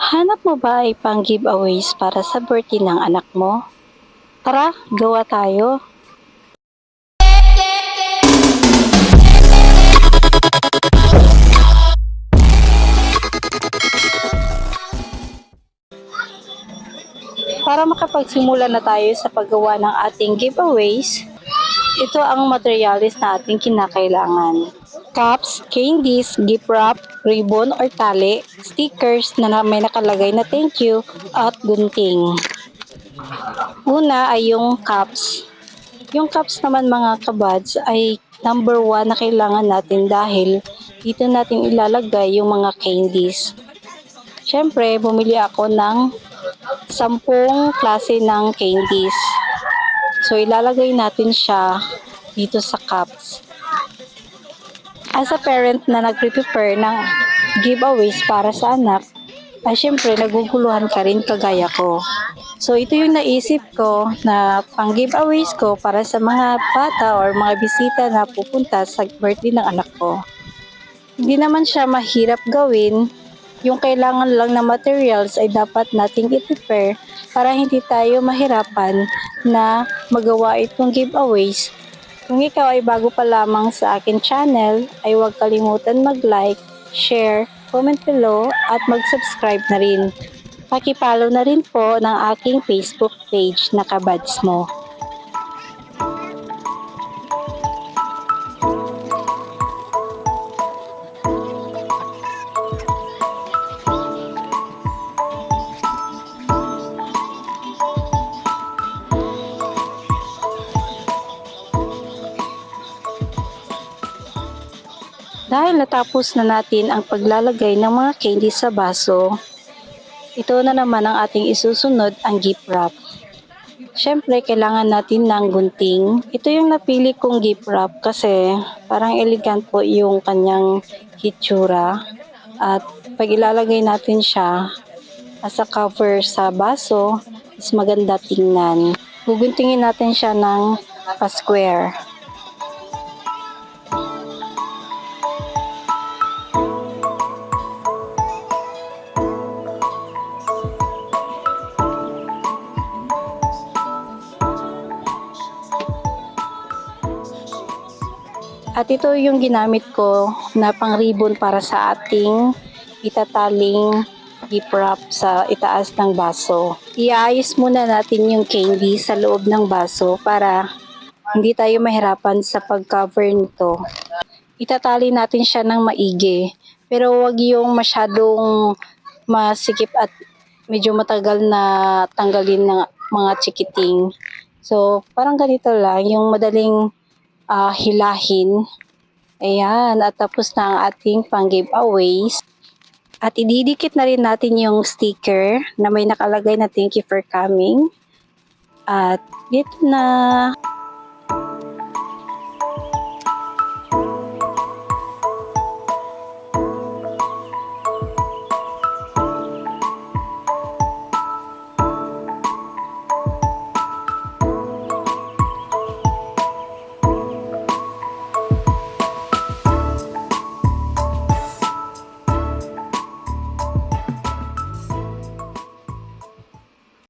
Hanap mo ba ay pang giveaways para sa birthday ng anak mo? Tara, gawa tayo! Para makapagsimula na tayo sa paggawa ng ating giveaways, ito ang materialis na ating kinakailangan. Cups, candies, gift wrap, ribbon or tali, stickers na may nakalagay na thank you, at gunting. Una ay yung cups. Yung cups naman mga kabads ay number 1 na kailangan natin dahil dito natin ilalagay yung mga candies. Siyempre, bumili ako ng 10 klase ng candies. So, ilalagay natin siya dito sa cups. As a parent na nagre-prepare ng giveaways para sa anak, ay syempre naguguluhan ka rin kagaya ko. So ito yung naisip ko na pang giveaways ko para sa mga bata or mga bisita na pupunta sa birthday ng anak ko. Hindi naman siya mahirap gawin. Yung kailangan lang na materials ay dapat nating i-prepare para hindi tayo mahirapan na magawa itong giveaways. Kung ikaw ay bago pa lamang sa akin channel, ay huwag kalimutan mag-like, share, comment below at mag-subscribe na rin. Paki-follow na rin po ng aking Facebook page na Kabads Mo. Dahil natapos na natin ang paglalagay ng mga candy sa baso, ito na naman ang ating isusunod, ang gift wrap. Siyempre, kailangan natin ng gunting. Ito yung napili kong gift wrap kasi parang elegant po yung kanyang hitsura. At pag ilalagay natin siya as a cover sa baso, is maganda tingnan. Guguntingin natin siya ng pa-square. At ito yung ginamit ko na pang ribbon para sa ating itataling gift wrap sa itaas ng baso. Iayos muna natin yung candy sa loob ng baso para hindi tayo mahirapan sa pag-cover nito. Itatali natin siya ng maigi, pero wag yung masyadong masikip at medyo matagal na tanggalin ng mga chikiting. So, parang ganito lang, yung madaling hilahin. Ayan, at tapos na ang ating pang giveaways. At ididikit na rin natin yung sticker na may nakalagay na thank you for coming. At dito na.